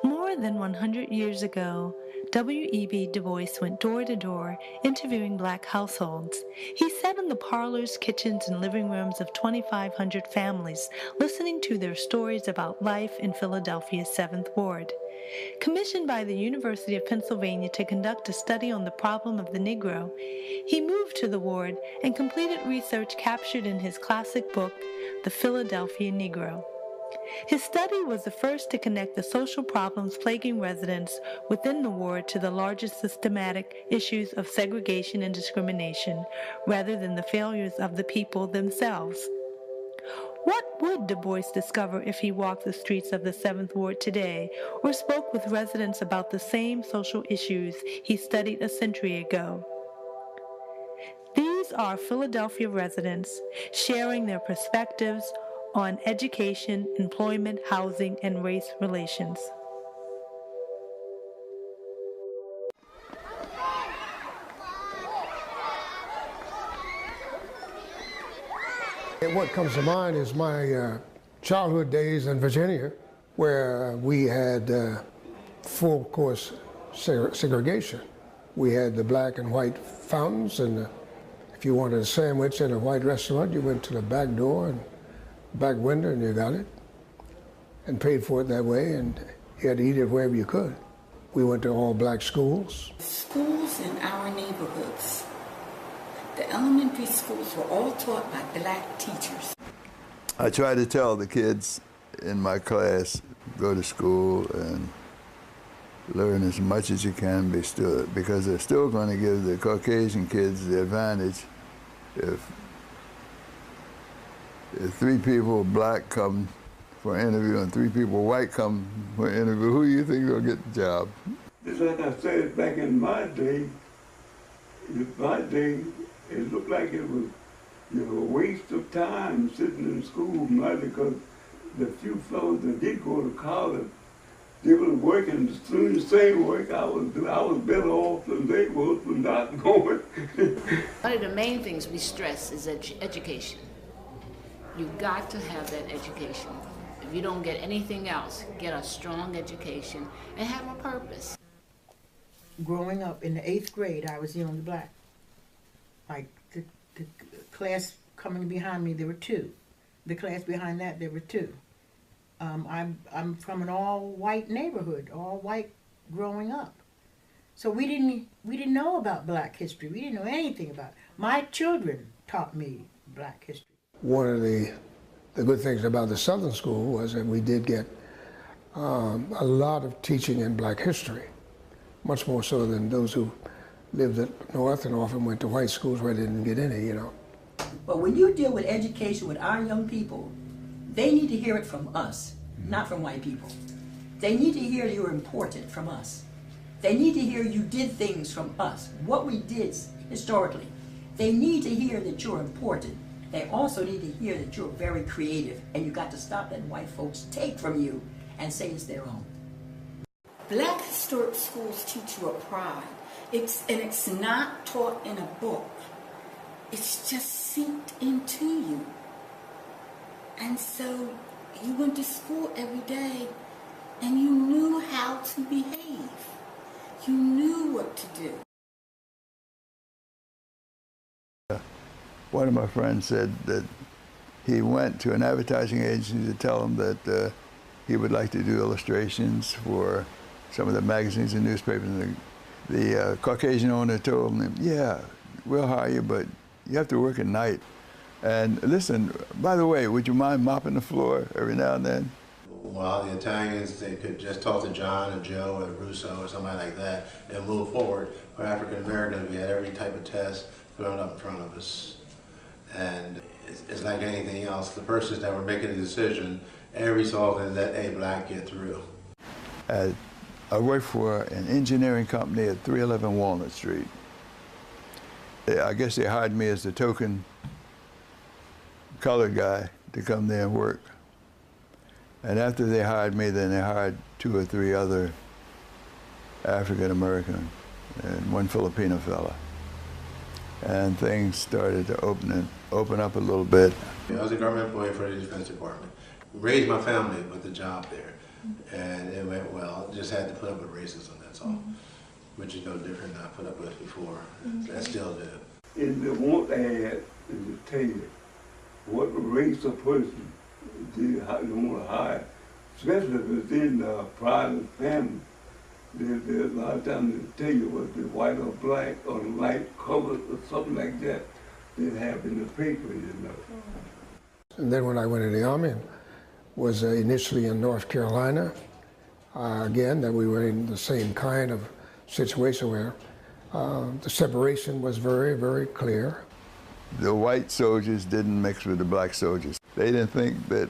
More than 100 years ago, W.E.B. Du Bois went door to door interviewing black households. He sat in the parlors, kitchens, and living rooms of 2,500 families, listening to their stories about life in Philadelphia's 7th Ward. Commissioned by the University of Pennsylvania to conduct a study on the problem of the Negro, he moved to the ward and completed research captured in his classic book, The Philadelphia Negro. His study was the first to connect the social problems plaguing residents within the ward to the larger systematic issues of segregation and discrimination, rather than the failures of the people themselves. What would Du Bois discover if he walked the streets of the 7th Ward today or spoke with residents about the same social issues he studied a century ago? These are Philadelphia residents sharing their perspectives on education, employment, housing, and race relations. And what comes to mind is my childhood days in Virginia, where we had full course segregation. We had the black and white fountains, and if you wanted a sandwich in a white restaurant, you went to the back door and back window and you got it and paid for it that way, and you had to eat it wherever you could. We went to all black schools. Schools in our neighborhoods, the elementary schools were all taught by black teachers. I try to tell the kids in my class, go to school and learn as much as you can because they're still going to give the Caucasian kids the advantage. If 3 people black come for an interview and 3 people white come for an interview, who do you think will get the job? Just like I said, back in my day, it looked like it was, a waste of time sitting in school, because the few fellows that did go to college, they were working doing the same work I was doing. I was better off than they was for not going. One of the main things we stress is education. You've got to have that education. If you don't get anything else, get a strong education and have a purpose. Growing up in the 8th grade, I was the only black. Like the class coming behind me, there were 2. The class behind that, there were 2. I'm from an all-white neighborhood, all white growing up. So we didn't know about black history. We didn't know anything about it. My children taught me black history. One of the good things about the Southern School was that we did get a lot of teaching in black history, much more so than those who lived at North and often went to white schools where they didn't get any, But when you deal with education with our young people, they need to hear it from us, not from white people. They need to hear you're important from us. They need to hear you did things from us, what we did historically. They need to hear that you're important. They also need to hear that you're very creative, and you got to stop letting white folks take from you and say it's their own. Black historic schools teach you a pride. It's not taught in a book. It's just seeped into you. And so you went to school every day and you knew how to behave. You knew what to do. One of my friends said that he went to an advertising agency to tell them that he would like to do illustrations for some of the magazines and newspapers. And the Caucasian owner told him, yeah, we'll hire you, but you have to work at night. And listen, by the way, would you mind mopping the floor every now and then? While the Italians, they could just talk to John or Joe or Russo or somebody like that and move forward. For African Americans, we had every type of test thrown up in front of us. And it's like anything else. The persons that were making the decision, every so often let a black get through. I worked for an engineering company at 311 Walnut Street. I guess they hired me as the token colored guy to come there and work. And after they hired me, then they hired 2 or 3 other African American and 1 Filipino fella. And things started to open up a little bit. I was a government employee for the Defense Department. Raised my family with a job there. and it went well. Just had to put up with racism, that's all. Which is no different than I put up with before. I still do. And they won't add is to tell you what race a person they want to hire, especially if it's in a private family. There's a lot of times they tell you what the white or black or light color or something like that they have in the paper, you know. And then when I went in the Army, was initially in North Carolina. Again, that we were in the same kind of situation where the separation was very, very clear. The white soldiers didn't mix with the black soldiers. They didn't think that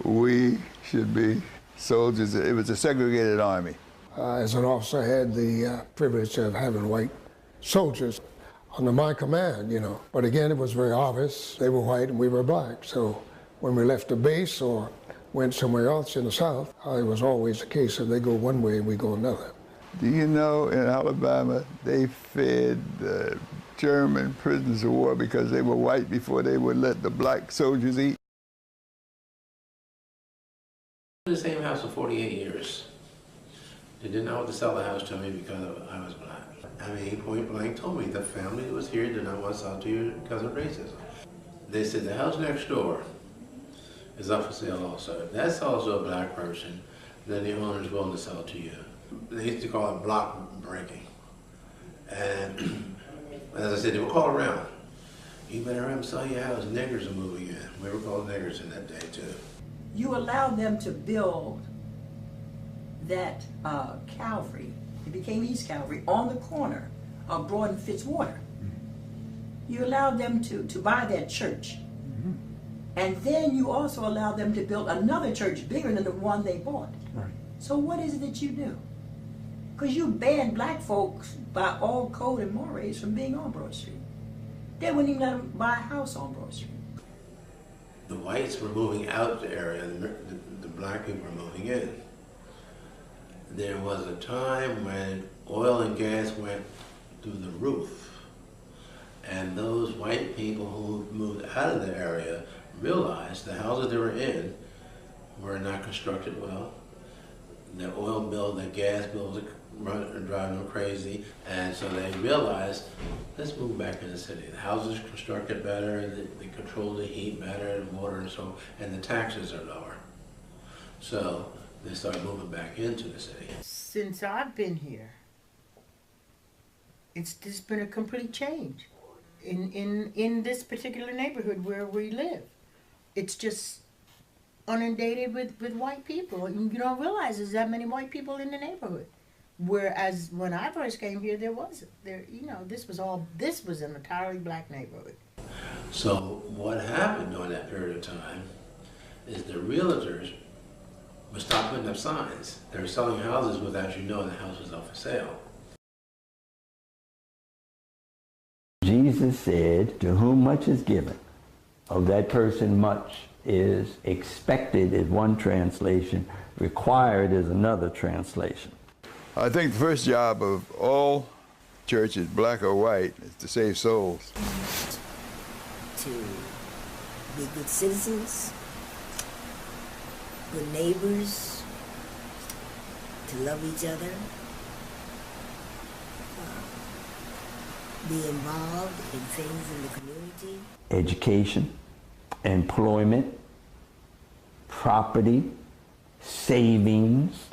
we should be soldiers. It was a segregated army. As an officer, I had the privilege of having white soldiers under my command, you know. But again, it was very obvious. They were white and we were black. So when we left the base or went somewhere else in the South, it was always the case of they go one way and we go another. Do you know in Alabama, they fed the German prisoners of war because they were white before they would let the black soldiers eat? The same house for 48 years. They didn't know what to sell the house to me because I was black. I mean, he point blank told me the family that was here did not want to sell to you because of racism. They said the house next door is up for sale also. If that's also a black person, then the owner is willing to sell it to you. They used to call it block breaking. And as I said, they would call around. You better have them sell your house, niggers are moving in. We were called niggers in that day too. You allowed them to build that Calvary, it became East Calvary, on the corner of Broad and Fitzwater. You allowed them to buy that church. And then you also allowed them to build another church bigger than the one they bought. Right. So what is it that you do? Because you banned black folks by all code and mores from being on Broad Street. They wouldn't even let them buy a house on Broad Street. The whites were moving out of the area and the black people were moving in. There was a time when oil and gas went through the roof. And those white people who moved out of the area realized the houses they were in were not constructed well. The oil bill, the gas bills are driving them crazy. And so they realized, let's move back in the city. The houses are constructed better, they control the heat better, and water and so, and the taxes are lower. So they started moving back into the city. Since I've been here, there's been a complete change in this particular neighborhood where we live. It's just inundated with white people. You don't realize there's that many white people in the neighborhood. Whereas when I first came here, there wasn't. This was an entirely black neighborhood. So what happened during that period of time is the realtors would stop putting up signs. They were selling houses without you knowing the house was up for sale. Jesus said, to whom much is given, of that person much is expected is one translation, required is another translation. I think the first job of all churches, black or white, is to save souls. To be good citizens, good neighbors, to love each other, be involved in things in the community. Education, employment, property, savings,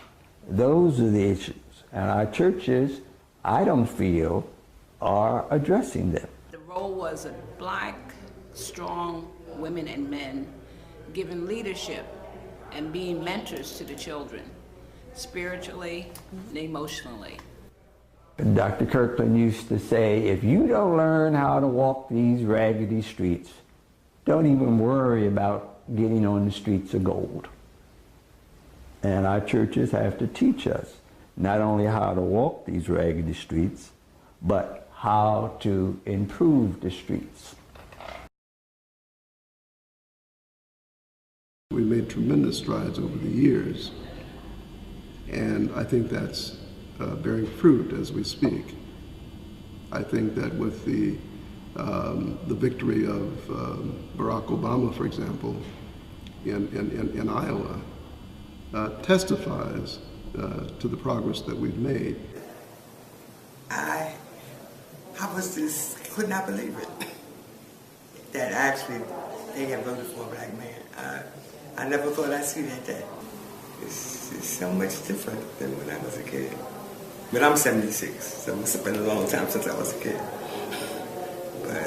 those are the issues. And our churches, I don't feel, are addressing them. The role was of black, strong women and men given leadership and being mentors to the children, spiritually and emotionally. Dr. Kirkland used to say, if you don't learn how to walk these raggedy streets, don't even worry about getting on the streets of gold. And our churches have to teach us not only how to walk these raggedy streets, but how to improve the streets. We made tremendous strides over the years, and I think that's bearing fruit as we speak. I think that with the victory of Barack Obama, for example, in Iowa, testifies to the progress that we've made. I could not believe it. That actually they had voted for a black man. I never thought I'd see that day. It's so much different than when I was a kid. But I'm 76, so it's been a long time since I was a kid. But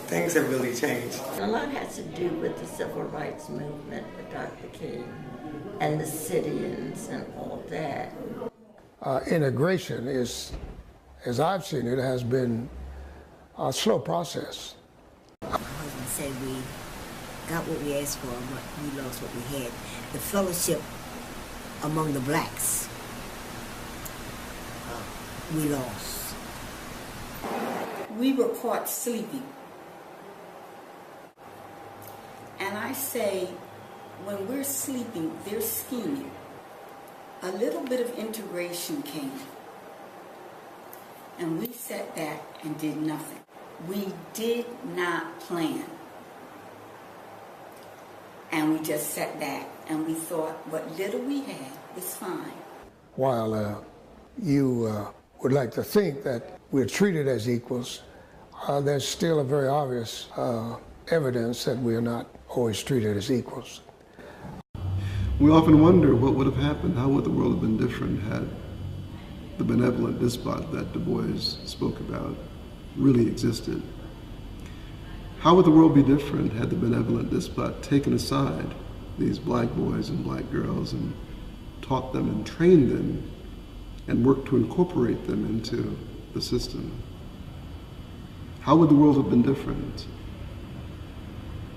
things have really changed. A lot has to do with the civil rights movement with Dr. King and the sit-ins and all that. Integration is, as I've seen it, has been a slow process. My husband said we got what we asked for, but we lost what we had. The fellowship among the blacks, we lost. We were caught sleeping. And I say, when we're sleeping, they're scheming. A little bit of integration came. And we sat back and did nothing. We did not plan. And we just sat back and we thought what little we had was fine. While you would like to think that we're treated as equals, there's still a very obvious evidence that we are not always treated as equals. We often wonder what would have happened, how would the world have been different had the benevolent despot that Du Bois spoke about really existed. How would the world be different had the benevolent despot taken aside these black boys and black girls and taught them and trained them and worked to incorporate them into the system? How would the world have been different?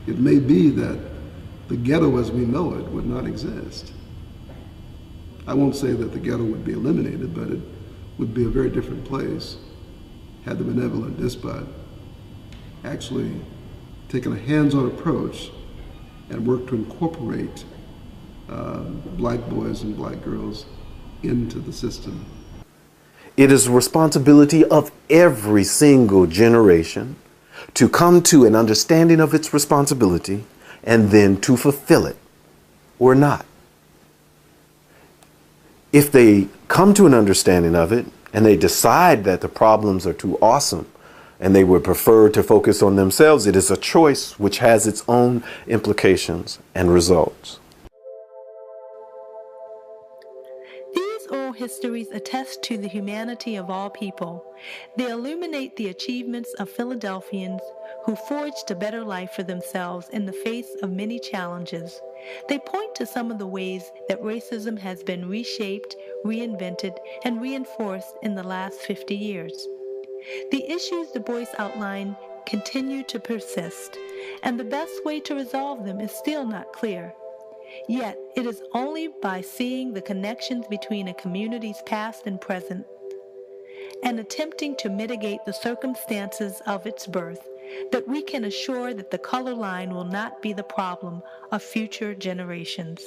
It may be that the ghetto as we know it would not exist. I won't say that the ghetto would be eliminated, but it would be a very different place had the benevolent despot actually taken a hands-on approach and worked to incorporate black boys and black girls into the system. It is the responsibility of every single generation to come to an understanding of its responsibility and then to fulfill it or not. If they come to an understanding of it and they decide that the problems are too awesome and they would prefer to focus on themselves, it is a choice which has its own implications and results. These oral histories attest to the humanity of all people. They illuminate the achievements of Philadelphians who forged a better life for themselves in the face of many challenges. They point to some of the ways that racism has been reshaped, reinvented, and reinforced in the last 50 years. The issues Du Bois outlined continue to persist, and the best way to resolve them is still not clear. Yet, it is only by seeing the connections between a community's past and present and attempting to mitigate the circumstances of its birth that we can assure that the color line will not be the problem of future generations.